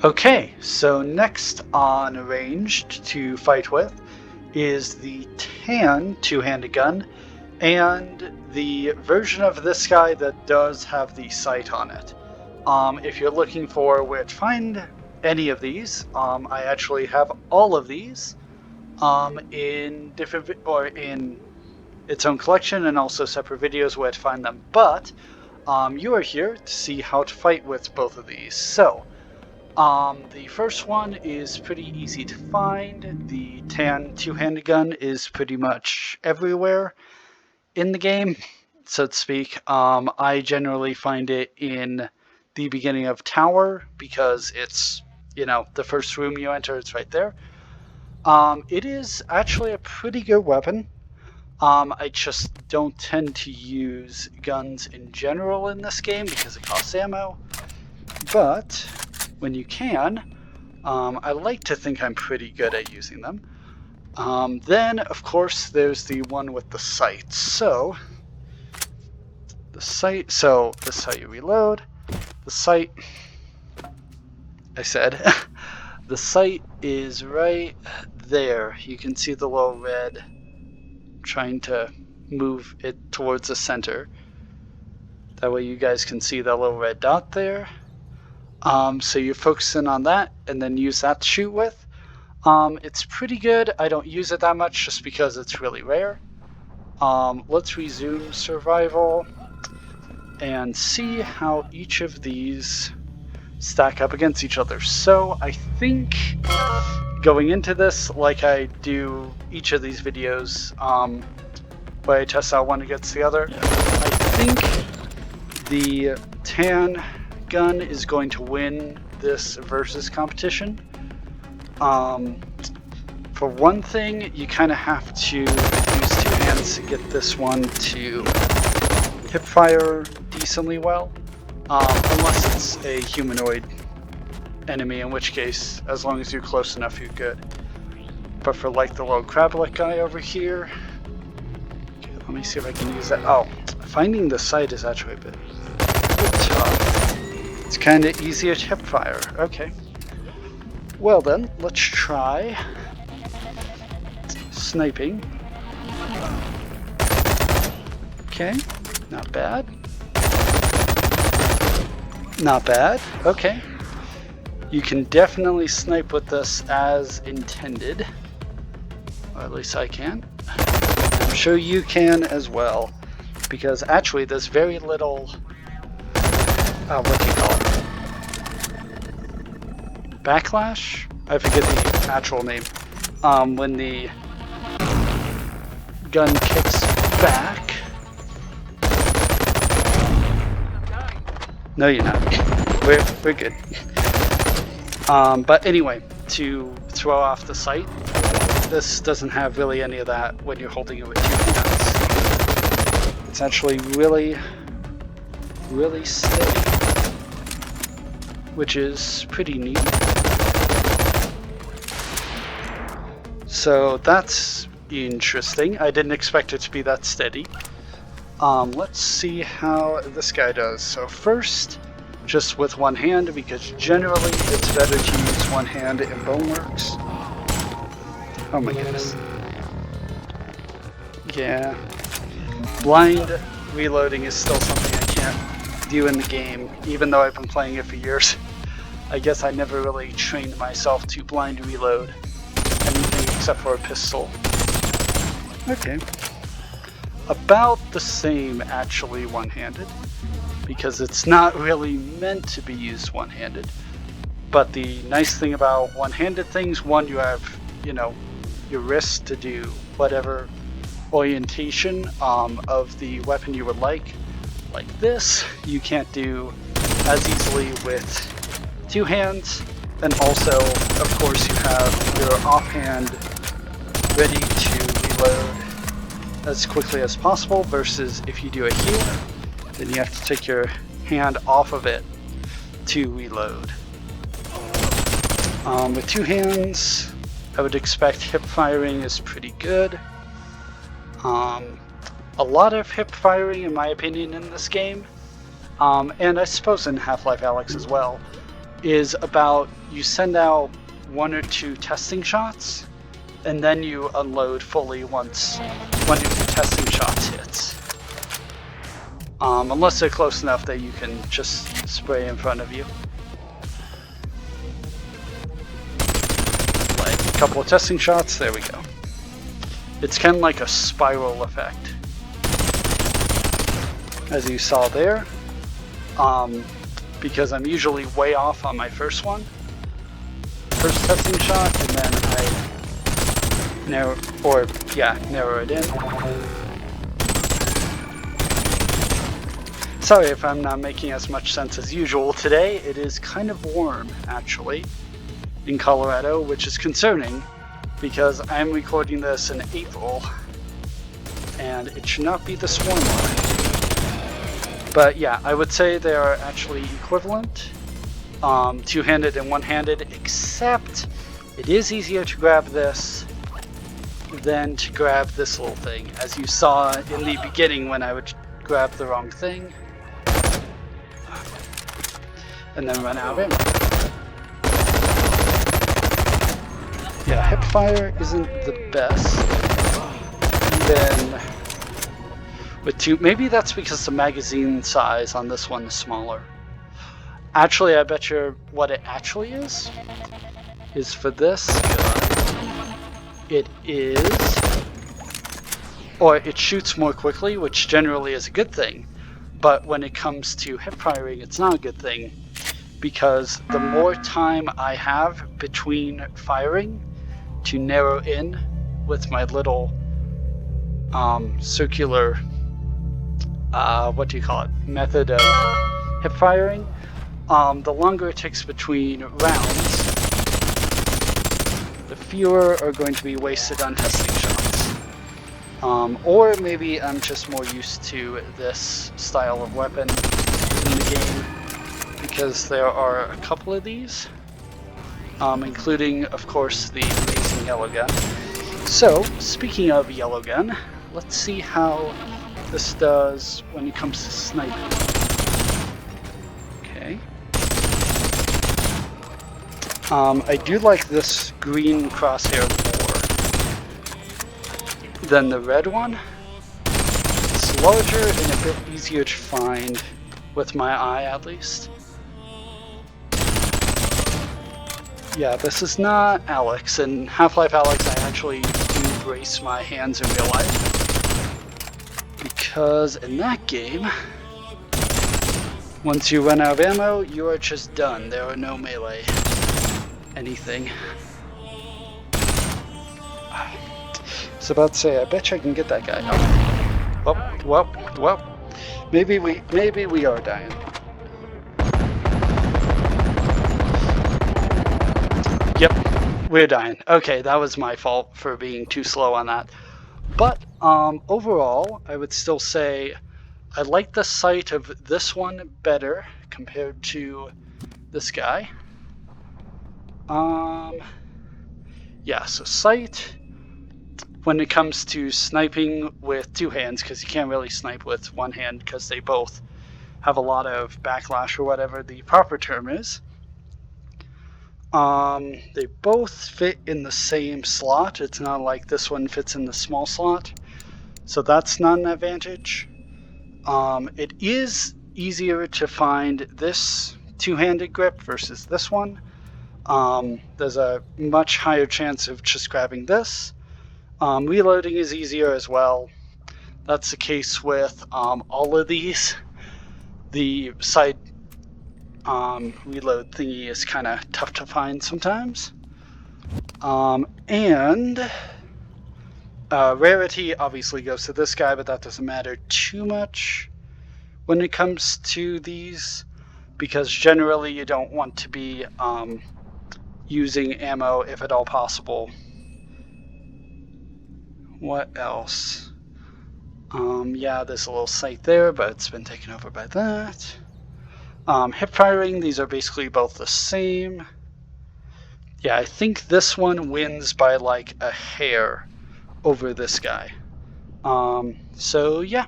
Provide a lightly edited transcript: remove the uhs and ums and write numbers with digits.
Okay, so next on ranged to fight with is the tan two-handed gun and the version of this guy that does have the sight on it. If you're looking for where to find any of these, I actually have all of these in different or in its own collection and also separate videos where to find them. But you are here to see how to fight with both of these. So. The first one is pretty easy to find. The tan two-handed gun is pretty much everywhere in the game, so to speak. I generally find it in the beginning of tower because it's, the first room you enter, it's right there. It is actually a pretty good weapon. I just don't tend to use guns in general in this game because it costs ammo, but when you can, I like to think I'm pretty good at using them. Then, of course, there's the one with the sight. So, this is how you reload. The sight, I said, the sight is right there. You can see the little red trying to move it towards the center. That way you guys can see that little red dot there. So you're focusing on that and then use that to shoot with. It's pretty good. I don't use it that much just because it's really rare. Let's resume survival and see how each of these stack up against each other. So I think going into this, like I do each of these videos, where I test out one against the other, I think the tan gun is going to win this versus competition. For one thing, you kind of have to use two hands to get this one to hip fire decently well, unless it's a humanoid enemy, in which case, as long as you're close enough, you're good. But for like the little crab-like guy over here, okay, let me see if I can use that. Oh, finding the sight is actually a bit tough. It's kind of easier to hip fire. Okay. Well then, let's try sniping. Okay, not bad. Not bad. Okay. You can definitely snipe with this as intended. Or at least I can. I'm sure you can as well. Because actually there's very little... what do you call it? Backlash? I forget the actual name. When the gun kicks back. No, you're not. We're good. But anyway, to throw off the sight, this doesn't have really any of that when you're holding it with two hands. It's actually really steady, which is pretty neat. So that's interesting. I didn't expect it to be that steady. Let's see how this guy does. So first, just with one hand, because generally it's better to use one hand in Boneworks. Oh my goodness. Yeah. Blind reloading is still something I can't do in the game, even though I've been playing it for years. I guess I never really trained myself to blind reload anything except for a pistol. Okay. About the same, actually, one-handed, because it's not really meant to be used one-handed. But the nice thing about one-handed things, one, you have, your wrist to do whatever orientation of the weapon you would like this, you can't do as easily with two hands. And also, of course, you have your offhand ready to reload as quickly as possible, versus if you do it here, then you have to take your hand off of it to reload. With two hands, I would expect hip firing is pretty good. A lot of hip firing, in my opinion, in this game, and I suppose in Half-Life Alyx as well, is about you send out 1 or 2 testing shots, and then you unload fully once one of your testing shots hits. Unless they're close enough that you can just spray in front of you. Like a couple of testing shots, there we go. It's kind of like a spiral effect, as you saw there. Because I'm usually way off on my first testing shot, and then I narrow it in. Sorry if I'm not making as much sense as usual today. It is kind of warm, actually, in Colorado, which is concerning because I'm recording this in April, and it should not be this warm. But yeah, I would say they are actually equivalent, two-handed and one-handed, except it is easier to grab this than to grab this little thing, as you saw in the beginning when I would grab the wrong thing and then run out of ammo. Yeah, hip fire isn't the best. Then with 2, maybe that's because the magazine size on this one is smaller. Actually, I bet you what it actually is for this gun, it shoots more quickly, which generally is a good thing. But when it comes to hip firing, it's not a good thing, because the more time I have between firing to narrow in with my little circular method of hip firing, the longer it takes between rounds, the fewer are going to be wasted on testing shots. Or maybe I'm just more used to this style of weapon in the game, because there are a couple of these, including, of course, the amazing yellow gun. So, speaking of yellow gun, let's see how this does when it comes to sniping. Okay. I do like this green crosshair more than the red one. It's larger and a bit easier to find with my eye, at least. Yeah, this is not Alex. In Half-Life Alyx, I actually do brace my hands in real life, because in that game, once you run out of ammo, you are just done. There are no melee anything. I was about to say, I bet you I can get that guy. Oh. Well. Maybe we are dying. Yep, we're dying. Okay, that was my fault for being too slow on that. But overall, I would still say I like the sight of this one better compared to this guy. Yeah, so sight, when it comes to sniping with 2 hands, because you can't really snipe with 1 hand because they both have a lot of backlash, or whatever the proper term is. They both fit in the same slot. It's not like this one fits in the small slot, so that's not an advantage. It is easier to find this 2-handed grip versus this one. There's a much higher chance of just grabbing this. Reloading is easier as well. That's the case with all of these. The side reload thingy is kind of tough to find sometimes. And rarity obviously goes to this guy, but that doesn't matter too much when it comes to these, because generally you don't want to be using ammo if at all possible. What else? Yeah, there's a little sight there, but it's been taken over by that. Hip firing, these are basically both the same. Yeah, I think this one wins by like a hair over this guy. So yeah,